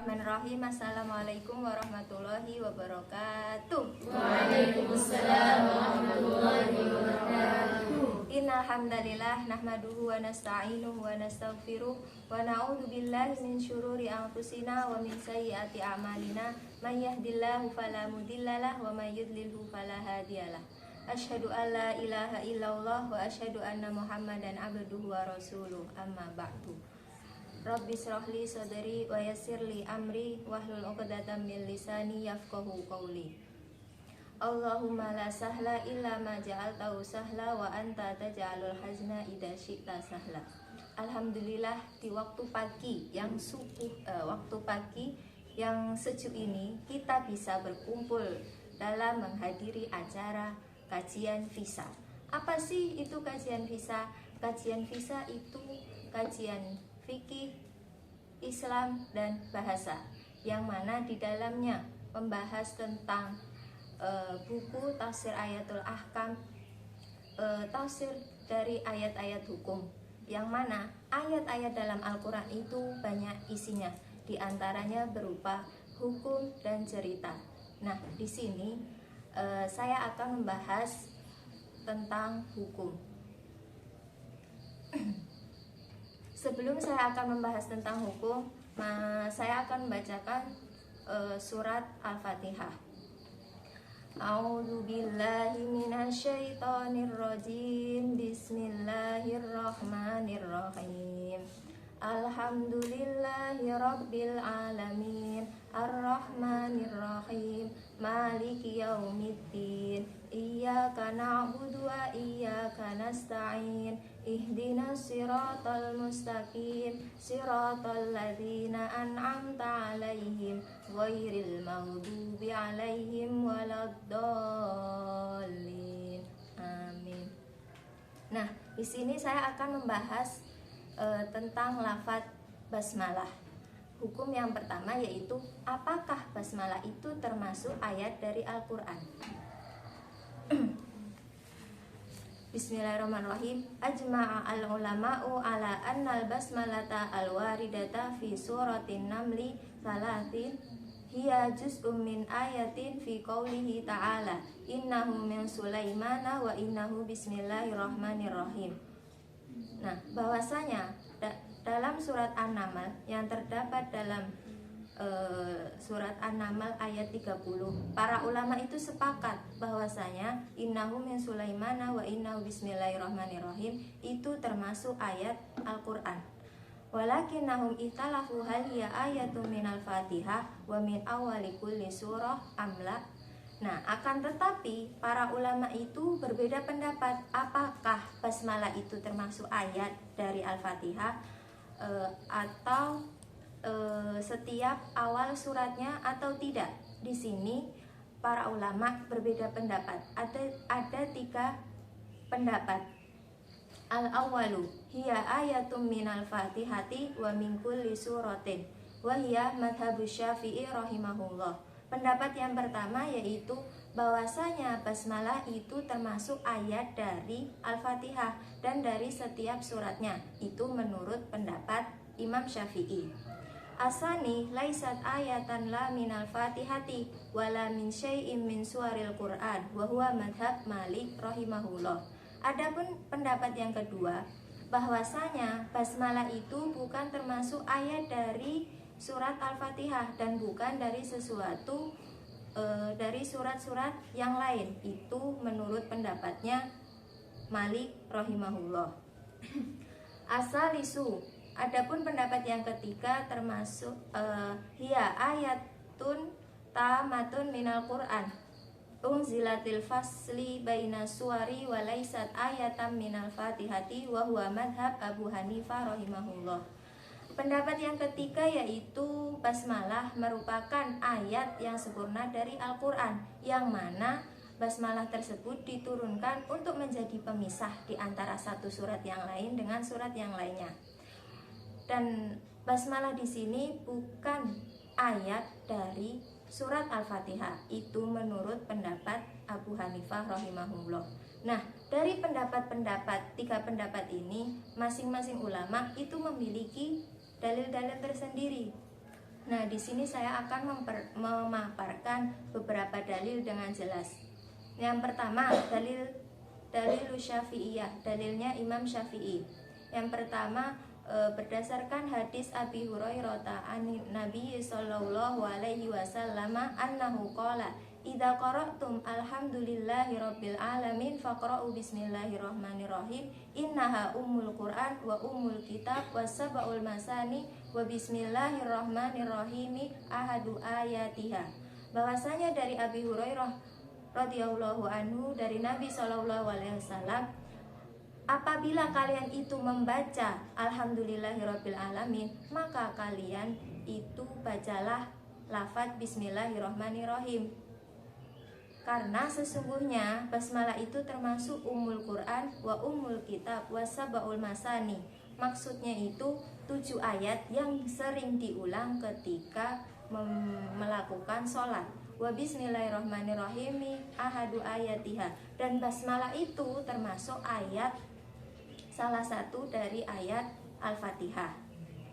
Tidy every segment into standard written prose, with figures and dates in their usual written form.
Bismillahirrahmanirrahim. Assalamualaikum warahmatullahi wabarakatuh. Waalaikumsalam warahmatullahi wabarakatuh. Innal hamdalillah nahmaduhu wa nasta'inuhu wa nastaghfiruh wa na'udzu billahi min syururi anfusina wa min sayyiati a'malina. May yahdihillahu fala mudhillalah wa may yudlilhu fala hadiyalah. Asyhadu an la ilaha illallah wa asyhadu anna Muhammadan abduhu wa rasuluh. Amma ba'du. Rabbi shrahli sadri wa yassirli amri wahlul 'uqdatam min lisani yafqahu qawli. Allahumma la sahla illa ma ja'altahu sahla wa anta taj'alul hazna idza syi'ta sahla. Alhamdulillah di waktu pagi yang sejuk ini kita bisa berkumpul dalam menghadiri acara kajian visa. Apa sih itu kajian visa? Kajian visa itu kajian fikih, Islam, dan bahasa, yang mana di dalamnya membahas tentang buku tafsir Ayatul Ahkam, tafsir dari ayat-ayat hukum, yang mana ayat-ayat dalam Al-Quran itu banyak isinya, di antaranya berupa hukum dan cerita. Nah, di sini saya akan membahas tentang hukum. Sebelum saya akan membahas tentang hukum, saya akan membacakan surat Al-Fatihah. A'udzu billahi minasyaitonir rajim. Bismillahirrahmanirrahim. Alhamdulillahi rabbil alamin. Arrahmanirrahim. Maliki yaumiddin. Iyyaka na'budu wa iyyaka nasta'in. Ihdinas siratal mustaqim. Siratal ladzina an'amta 'alaihim ghairil maghdubi 'alaihim waladdallin. Amin. Nah, di sini saya akan membahas tentang lafadz basmalah. Hukum yang pertama yaitu apakah basmalah itu termasuk ayat dari Al-Qur'an? Bismillahirrahmanirrahim. Ajma'a al-ulama'u ala annal basmalata al-waridata fi suratin namli salatin hiya juz'un min ayatin fi qawlihi ta'ala innahu min sulaimana wa innahu bismillahirrahmanirrahim. Nah, bahwasanya dalam surat An-Naml yang terdapat dalam surat An-Naml ayat 30, para ulama itu sepakat bahwasanya innahu min sulaimana wa innahu bismillahirrahmanirrahim itu termasuk ayat Al-Qur'an. Walakinnahum ikhtalafu hal hiya ayatun minal Fatihah wa min awwali kulli surah amla. Nah, akan tetapi para ulama itu berbeda pendapat apakah basmalah itu termasuk ayat dari Al-Fatihah atau setiap awal suratnya atau tidak. Di sini para ulama berbeda pendapat. Ada 3 pendapat. Al-awwalu hiya ayatum minal Fatihati wa min kulli suratin wa hiya madhhabu Syafi'i rahimahullah. Pendapat yang pertama yaitu bahwasanya basmalah itu termasuk ayat dari Al-Fatihah dan dari setiap suratnya. Itu menurut pendapat Imam Syafi'i. Asani laisat ayatan la minal Fatihati wala min syai'in min suwaril Qur'an wa huwa madhab Malik rahimahullah. Adapun pendapat yang kedua, bahwasanya basmalah itu bukan termasuk ayat dari surat Al-Fatihah dan bukan dari sesuatu dari surat-surat yang lain. Itu menurut pendapatnya Malik rahimahullah. Asalisu, adapun pendapat yang ketiga termasuk hiya ayatun tamatun minal Qur'an unzilatil fasli baina suwari wa laisat ayatan minal Fatihati wa huwa madhab Abu Hanifah rahimahullah. Pendapat yang ketiga yaitu basmalah merupakan ayat yang sempurna dari Al-Quran, yang mana basmalah tersebut diturunkan untuk menjadi pemisah di antara satu surat yang lain dengan surat yang lainnya. Dan basmalah di sini bukan ayat dari surat Al-Fatihah. Itu menurut pendapat Abu Hanifah rahimahullah. Nah, dari pendapat-pendapat 3 pendapat ini, masing-masing ulama itu memiliki dalil-dalil tersendiri. Nah, di sini saya akan memaparkan beberapa dalil dengan jelas. Yang pertama, dalil Syafi'iyah, dalilnya Imam Syafi'i. Yang pertama, berdasarkan hadis Abi Hurairah an Nabi sallallahu alaihi wasallam annahu qala idza qara'tum alhamdulillahirabbil alamin faqra'u bismillahirrahmanirrahim innaha ummul Qur'an wa ummul kitab wasab'ul masani wa bismillahirrahmanirrahim ahadu ayatiha. Bahwasanya dari Abi Hurairah radhiyallahu anhu dari Nabi sallallahu alaihi wasallam, apabila kalian itu membaca alhamdulillahirabbil alamin, maka kalian itu bacalah lafaz bismillahirrahmanirrahim. Karena sesungguhnya basmalah itu termasuk ummul Quran wa ummul kitab wa sab'ul masani. Maksudnya itu 7 ayat yang sering diulang ketika melakukan sholat. Wa bismillahirrahmanirrahim ahadu ayatiha. Dan basmalah itu termasuk ayat, salah satu dari ayat Al-Fatihah.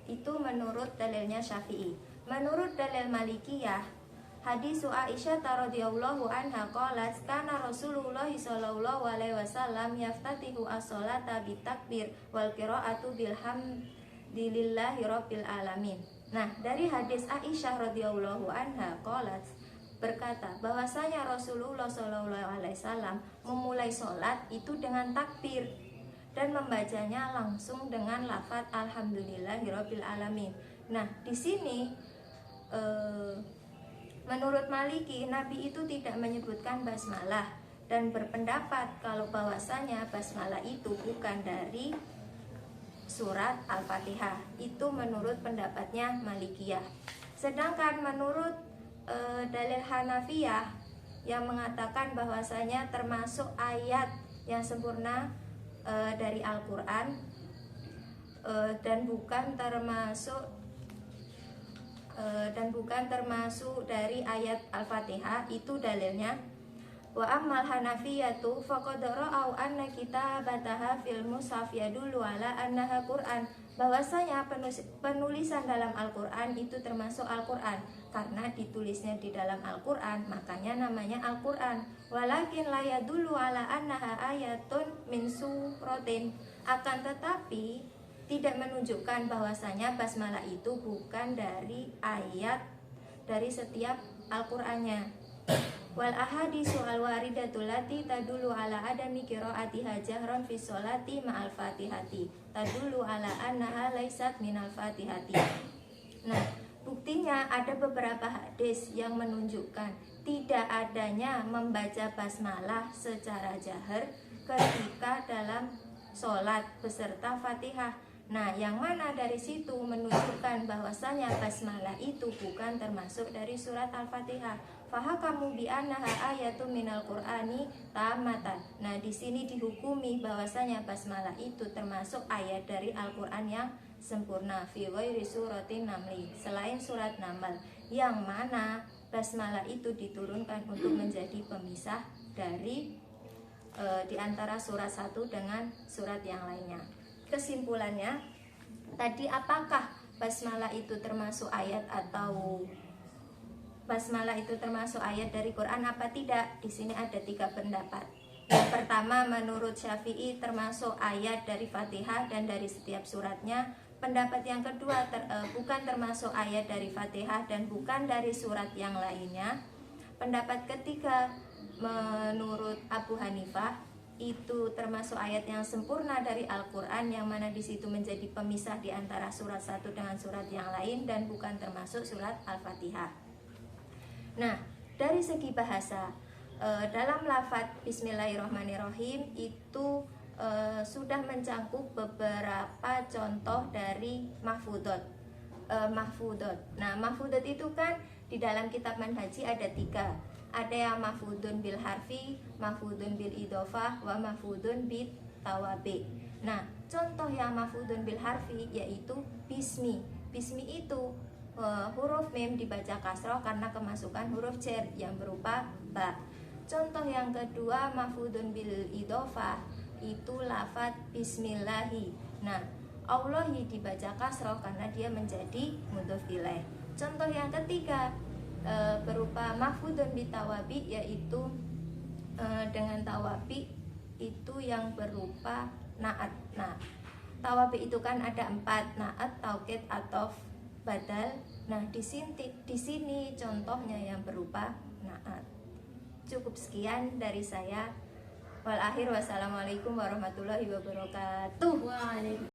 Itu menurut dalilnya Syafi'i. Menurut dalil Malikiyah, hadis Aisyah radhiyallahu anha qalat kana Rasulullah sallallahu alaihi wasallam yaftatihu as-sholata bitakbir wal qira'atu bilhamdillahi rabbil alamin. Nah, dari hadis Aisyah radhiyallahu anha qalat berkata bahwasanya Rasulullah sallallahu alaihi wasallam memulai sholat itu dengan takbir dan membacanya langsung dengan lafaz alhamdulillahirabbil alamin. Nah, di sini menurut Maliki, Nabi itu tidak menyebutkan basmalah dan berpendapat kalau bahwasanya basmalah itu bukan dari surat Al-Fatihah. Itu menurut pendapatnya Malikiyah. Sedangkan menurut dalil Hanafiyah yang mengatakan bahwasanya termasuk ayat yang sempurna dari Al-Quran dan bukan termasuk dari ayat Al-Fatihah, itu dalilnya wa ammal hanafiyatu faqad ra'au anna kitabataha fil mushaf yadullu ala annaha Quran. Bahwasanya penulisan dalam Al-Quran itu termasuk Al-Quran karena ditulisnya di dalam Al-Quran, makanya namanya Al-Quran. Walakin la yadullu ala annaha ayatun min suratin. Akan tetapi tidak menunjukkan bahwasanya basmalah itu bukan dari ayat dari setiap Al-Qur'annya. Wal ahadisu al waridatul lati tadulu ala adami qiraatiha jahran fi sholati ma'al fatihati tadulu ala annaha laysat minal fatihati. Nah, buktinya ada beberapa hadis yang menunjukkan tidak adanya membaca basmalah secara jahar ketika dalam sholat beserta Fatihah. Nah, yang mana dari situ menunjukkan bahwasanya basmalah itu bukan termasuk dari surat Al-Fatihah. Fahakamu bi annaha ayatun minal Qur'ani tamatan. Nah, di sini dihukumi bahwasanya basmalah itu termasuk ayat dari Al-Qur'an yang sempurna fi ghairi suratin namli, selain surat Naml, yang mana basmalah itu diturunkan untuk menjadi pemisah dari di antara surat satu dengan surat yang lainnya. Kesimpulannya, tadi apakah basmalah itu termasuk ayat atau basmalah itu termasuk ayat dari Quran apa tidak? Di sini ada 3 pendapat. Yang pertama, menurut Syafi'i termasuk ayat dari Fatihah dan dari setiap suratnya. Pendapat yang kedua, bukan termasuk ayat dari Fatihah dan bukan dari surat yang lainnya. Pendapat ketiga, menurut Abu Hanifah, itu termasuk ayat yang sempurna dari Al-Quran, yang mana di situ menjadi pemisah di antara surat satu dengan surat yang lain dan bukan termasuk surat Al-Fatihah. Nah, dari segi bahasa, dalam lafaz Bismillahirrahmanirrahim itu sudah mencangkup beberapa contoh dari mahfudot. Nah, mahfudot itu kan di dalam kitab manhaji ada 3. Ada yang mahfudun bil harfi, mahfudun bil idofah, wa mahfudun bil tawabi. Nah, contoh yang mahfudun bil harfi yaitu bismi. Bismi itu huruf mim dibaca kasroh karena kemasukan huruf jar yang berupa ba. Contoh yang kedua mahfudun bil idofah itu lafaz bismillahi. Nah, Allahi dibaca kasroh karena dia menjadi mudhof ilaih. Contoh yang ketiga berupa mahfudun bitawabi, yaitu dengan tawabi itu yang berupa naat. Nah, tawabi itu kan ada 4, naat, taukid, atof, badal. Nah, di sini contohnya yang berupa naat. Cukup sekian dari saya. Wal akhir, wassalamualaikum warahmatullahi wabarakatuh. Waalaikumsalam.